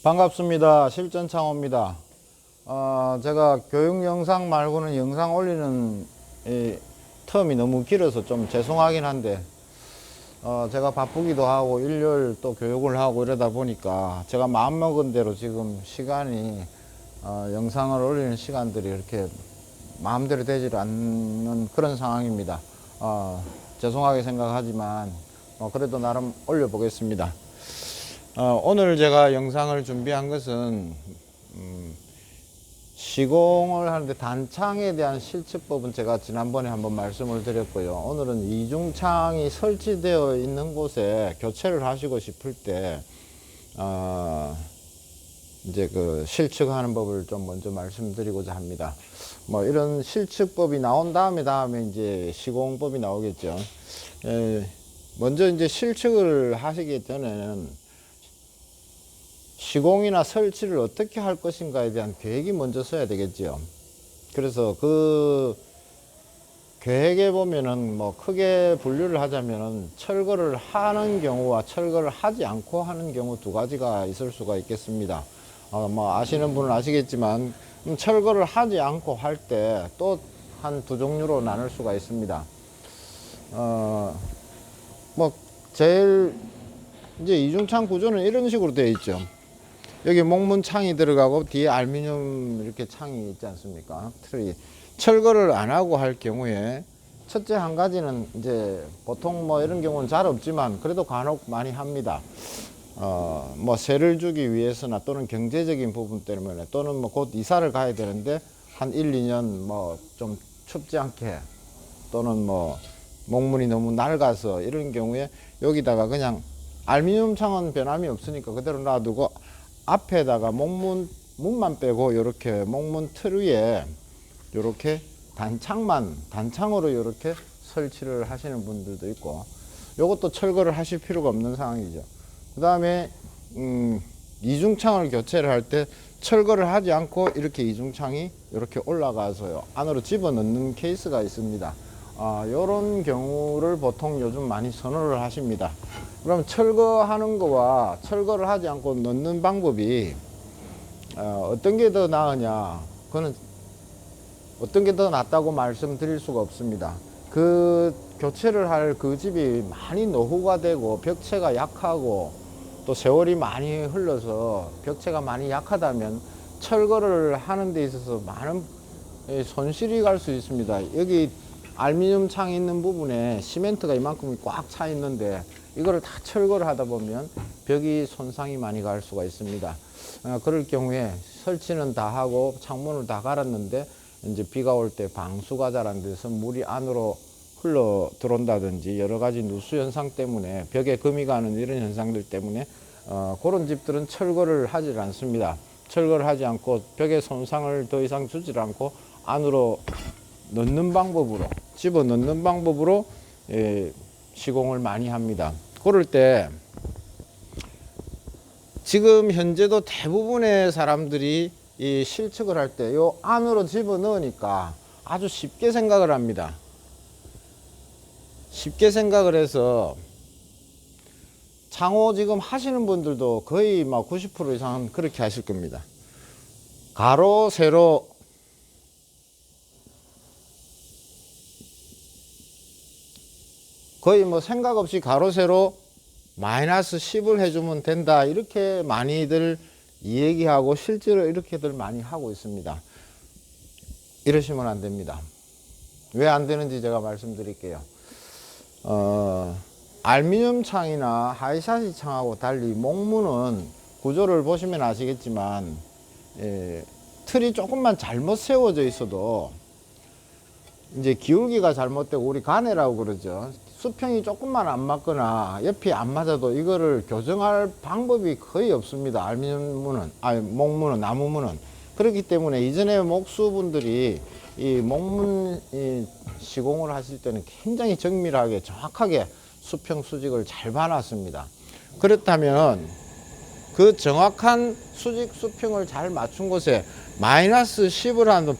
반갑습니다. 실전창호입니다. 제가 교육 영상 말고는 영상 올리는 이 텀이 너무 길어서 좀 죄송하긴 한데, 제가 바쁘기도 하고 일요일 또 교육을 하고 이러다 보니까 제가 마음먹은 대로 지금 시간이 영상을 올리는 시간들이 이렇게 마음대로 되질 않는 그런 상황입니다. 죄송하게 생각하지만 그래도 나름 올려보겠습니다. 오늘 제가 영상을 준비한 것은 시공을 하는데 단창에 대한 실측법은 제가 지난번에 한번 말씀을 드렸고요. 오늘은 이중창이 설치되어 있는 곳에 교체를 하시고 싶을 때 이제 그 실측하는 법을 좀 먼저 말씀드리고자 합니다. 이런 실측법이 나온 다음에 이제 시공법이 나오겠죠. 먼저 이제 실측을 하시기 전에는 시공이나 설치를 어떻게 할 것인가에 대한 계획이 먼저 써야 되겠죠. 그래서 그 계획에 보면은 크게 분류를 하자면은 철거를 하는 경우와 철거를 하지 않고 하는 경우 두 가지가 있을 수가 있겠습니다. 아시는 분은 아시겠지만 철거를 하지 않고 할 때 또 한 두 종류로 나눌 수가 있습니다. 제일 이제 이중창 구조는 이런 식으로 되어 있죠. 여기 목문 창이 들어가고 뒤에 알루미늄 이렇게 창이 있지 않습니까? 트리. 철거를 안 하고 할 경우에 첫째 한 가지는 이제 보통 이런 경우는 잘 없지만 그래도 간혹 많이 합니다. 세를 주기 위해서나 또는 경제적인 부분 때문에 또는 곧 이사를 가야 되는데 한 1, 2년 좀 춥지 않게 또는 목문이 너무 낡아서 이런 경우에 여기다가 그냥 알루미늄 창은 변함이 없으니까 그대로 놔두고 앞에다가 문만 빼고 이렇게 목문 틀 위에 이렇게 단창으로 이렇게 설치를 하시는 분들도 있고, 요것도 철거를 하실 필요가 없는 상황이죠. 그 다음에 이중창을 교체를 할 때 철거를 하지 않고 이렇게 이중창이 이렇게 올라가서요 안으로 집어넣는 케이스가 있습니다. 요런 경우를 보통 요즘 많이 선호를 하십니다. 그럼 철거하는 거와 철거를 하지 않고 넣는 방법이 어떤 게 더 나으냐, 그거는 어떤 게 더 낫다고 말씀드릴 수가 없습니다. 그 교체를 할 그 집이 많이 노후가 되고 벽체가 약하고 또 세월이 많이 흘러서 벽체가 많이 약하다면 철거를 하는 데 있어서 많은 손실이 갈 수 있습니다. 여기 알루미늄 창이 있는 부분에 시멘트가 이만큼이 꽉 차 있는데 이거를 다 철거를 하다 보면 벽이 손상이 많이 갈 수가 있습니다. 그럴 경우에 설치는 다 하고 창문을 다 갈았는데 이제 비가 올 때 방수가 잘 안 돼서 물이 안으로 흘러 들어온다든지 여러 가지 누수 현상 때문에 벽에 금이 가는 이런 현상들 때문에 그런 집들은 철거를 하지 않습니다. 철거를 하지 않고 벽에 손상을 더 이상 주지 않고 안으로 넣는 방법으로, 집어 넣는 방법으로 시공을 많이 합니다. 그럴 때 지금 현재도 대부분의 사람들이 이 실측을 할 때 요 안으로 집어 넣으니까 아주 쉽게 생각을 합니다. 쉽게 생각을 해서 창호 지금 하시는 분들도 거의 90% 이상은 그렇게 하실 겁니다. 가로 세로 거의 생각 없이 가로 세로 마이너스 10을 해주면 된다, 이렇게 많이들 얘기하고 실제로 이렇게들 많이 하고 있습니다. 이러시면 안 됩니다. 왜 안 되는지 제가 말씀드릴게요. 알루미늄 창이나 하이샤시 창하고 달리 목문은 구조를 보시면 아시겠지만 틀이 조금만 잘못 세워져 있어도 이제 기울기가 잘못되고 우리 가내라고 그러죠. 수평이 조금만 안 맞거나 옆이 안 맞아도 이거를 교정할 방법이 거의 없습니다. 알루미늄문은, 목문은, 나무문은. 그렇기 때문에 이전에 목수분들이 이 목문 시공을 하실 때는 굉장히 정밀하게 정확하게 수평 수직을 잘 봐놨습니다. 그렇다면 그 정확한 수직 수평을 잘 맞춘 곳에 마이너스 10을 하는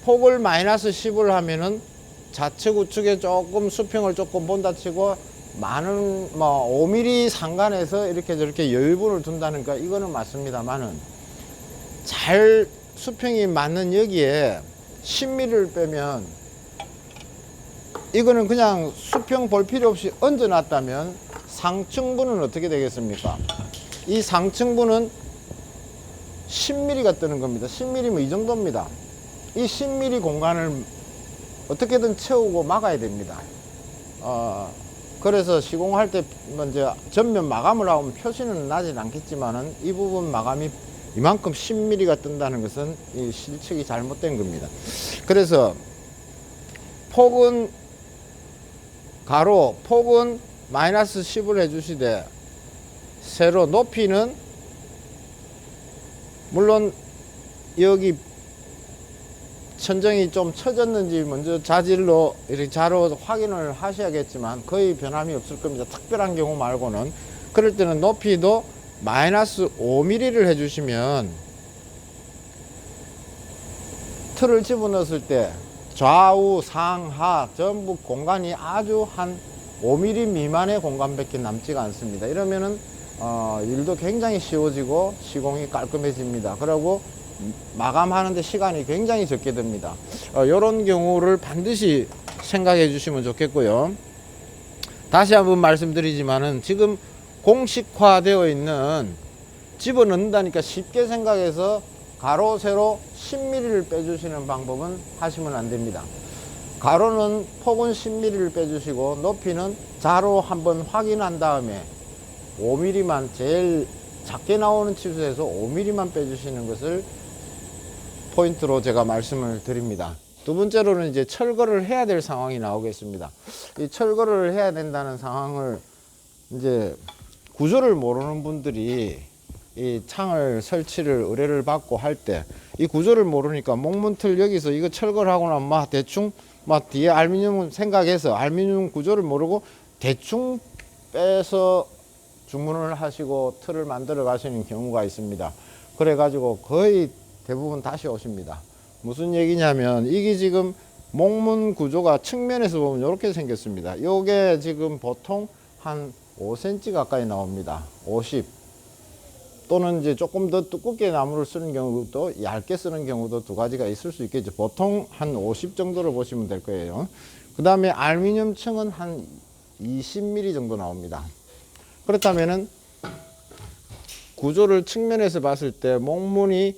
폭을 마이너스 10을 하면은 좌측 우측에 조금 수평을 조금 본다 치고 많은 뭐 5mm 상간에서 이렇게 저렇게 여유분을 둔다니까 이거는 맞습니다만은 잘 수평이 맞는 여기에 10mm를 빼면 이거는 그냥 수평 볼 필요 없이 얹어 놨다면 상층부는 어떻게 되겠습니까? 이 상층부는 10mm가 뜨는 겁니다. 10mm면 이 정도입니다. 이 10mm 공간을 어떻게든 채우고 막아야 됩니다. 그래서 시공할 때 먼저 전면 마감을 하면 표시는 나진 않겠지만은 이 부분 마감이 이만큼 10mm가 뜬다는 것은 이 실측이 잘못된 겁니다. 그래서 폭은 가로, 폭은 마이너스 10을 해주시되 세로, 높이는 물론 여기 천정이 좀 처졌는지 먼저 자질로 이렇게 자로 확인을 하셔야겠지만 거의 변함이 없을 겁니다. 특별한 경우 말고는. 그럴 때는 높이도 마이너스 5mm를 해주시면 틀을 집어넣었을 때 좌우 상하 전부 공간이 아주 한 5mm 미만의 공간밖에 남지가 않습니다. 이러면은 일도 굉장히 쉬워지고 시공이 깔끔해집니다. 그리고 마감하는데 시간이 굉장히 적게 듭니다. 이런 경우를 반드시 생각해 주시면 좋겠고요. 다시 한번 말씀드리지만은 지금 공식화되어 있는 집어넣는다니까 쉽게 생각해서 가로 세로 10mm를 빼주시는 방법은 하시면 안 됩니다. 가로는 폭은 10mm를 빼주시고 높이는 자로 한번 확인한 다음에 5mm만 제일 작게 나오는 치수에서 5mm만 빼주시는 것을 포인트로 제가 말씀을 드립니다. 두 번째로는 이제 철거를 해야 될 상황이 나오겠습니다. 이 철거를 해야 된다는 상황을 이제 구조를 모르는 분들이 이 창을 설치를 의뢰를 받고 할 때 이 구조를 모르니까 목문틀 여기서 이거 철거를 하고 나면 막 대충 막 뒤에 알루미늄 생각해서 알루미늄 구조를 모르고 대충 빼서 주문을 하시고 틀을 만들어 가시는 경우가 있습니다. 그래 가지고 거의 대부분 다시 오십니다. 무슨 얘기냐면 이게 지금 목문 구조가 측면에서 보면 이렇게 생겼습니다. 요게 지금 보통 한 5cm 가까이 나옵니다. 50 또는 이제 조금 더 두껍게 나무를 쓰는 경우도 얇게 쓰는 경우도 두 가지가 있을 수 있겠죠. 보통 한 50 정도로 보시면 될 거예요. 그 다음에 알루미늄 층은 한 20mm 정도 나옵니다. 그렇다면은 구조를 측면에서 봤을 때 목문이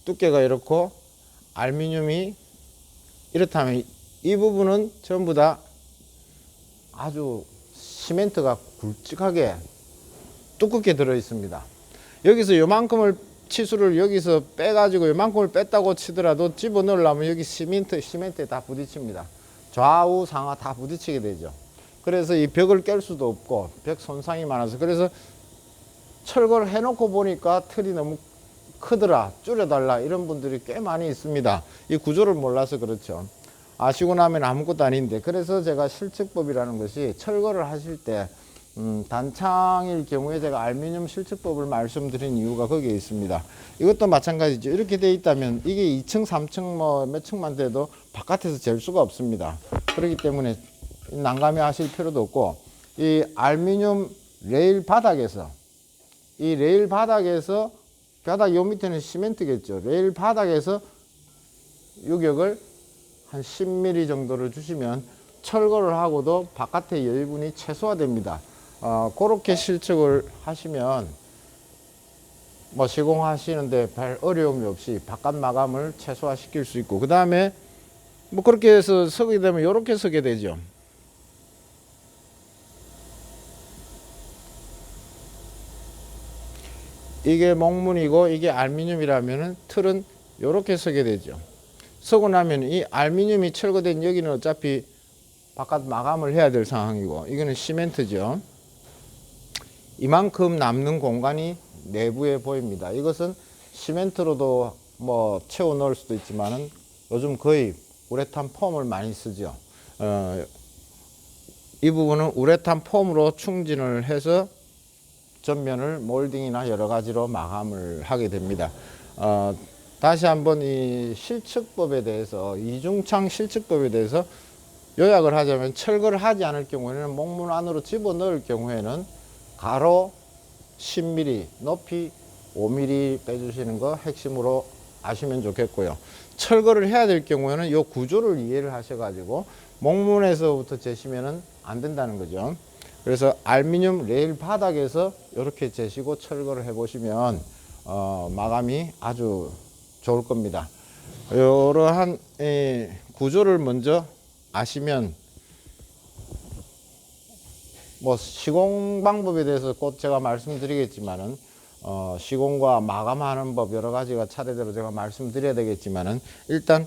두께가 이렇고 알루미늄이 이렇다면 이 부분은 전부 다 아주 시멘트가 굵직하게 두껍게 들어 있습니다. 여기서 요만큼을 치수를 여기서 빼가지고 요만큼을 뺐다고 치더라도 집어넣으려면 여기 시멘트에 다 부딪힙니다. 좌우 상하 다 부딪히게 되죠. 그래서 이 벽을 깰 수도 없고 벽 손상이 많아서 그래서 철거를 해놓고 보니까 틀이 너무 크더라 줄여달라 이런 분들이 꽤 많이 있습니다. 이 구조를 몰라서 그렇죠. 아시고 나면 아무것도 아닌데 그래서 제가 실측법이라는 것이 철거를 하실 때 단창일 경우에 제가 알루미늄 실측법을 말씀드린 이유가 거기에 있습니다. 이것도 마찬가지죠. 이렇게 돼 있다면 이게 2층 3층 뭐 몇 층만 돼도 바깥에서 잴 수가 없습니다. 그렇기 때문에 난감해 하실 필요도 없고 이 알루미늄 레일 바닥에서 이 레일 바닥에서 바닥 요 밑에는 시멘트겠죠. 레일 바닥에서 유격을 한 10mm 정도를 주시면 철거를 하고도 바깥의 여유분이 최소화됩니다. 그렇게 실측을 하시면 뭐 시공하시는데 별 어려움이 없이 바깥 마감을 최소화시킬 수 있고 그 다음에 뭐 그렇게 해서 서게 되면 이렇게 서게 되죠. 이게 목문이고 이게 알루미늄이라면은 틀은 이렇게 서게 되죠. 서고 나면 이 알루미늄이 철거된 여기는 어차피 바깥 마감을 해야 될 상황이고 이거는 시멘트죠. 이만큼 남는 공간이 내부에 보입니다. 이것은 시멘트로도 뭐 채워 넣을 수도 있지만은 요즘 거의 우레탄 폼을 많이 쓰죠. 이 부분은 우레탄 폼으로 충진을 해서 전면을 몰딩이나 여러 가지로 마감을 하게 됩니다. 다시 한번 이 실측법에 대해서 이중창 실측법에 대해서 요약을 하자면 철거를 하지 않을 경우에는 목문 안으로 집어넣을 경우에는 가로 10mm, 높이 5mm 빼주시는 거 핵심으로 아시면 좋겠고요. 철거를 해야 될 경우에는 이 구조를 이해를 하셔가지고 목문에서부터 재시면은 안 된다는 거죠. 그래서 알루미늄 레일 바닥에서 이렇게 재시고 철거를 해보시면 마감이 아주 좋을 겁니다. 이러한 구조를 먼저 아시면 뭐 시공 방법에 대해서 곧 제가 말씀드리겠지만은 시공과 마감하는 법 여러 가지가 차례대로 제가 말씀드려야 되겠지만은 일단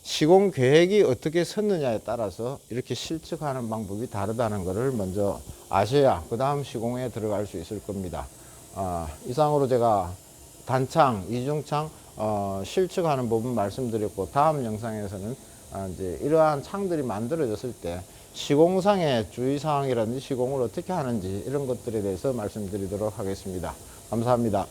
시공 계획이 어떻게 섰느냐에 따라서 이렇게 실측하는 방법이 다르다는 것을 먼저 아셔야 그 다음 시공에 들어갈 수 있을 겁니다. 이상으로 제가 단창, 이중창 실측하는 부분 말씀드렸고 다음 영상에서는 이제 이러한 창들이 만들어졌을 때 시공상의 주의사항이라든지 시공을 어떻게 하는지 이런 것들에 대해서 말씀드리도록 하겠습니다. 감사합니다.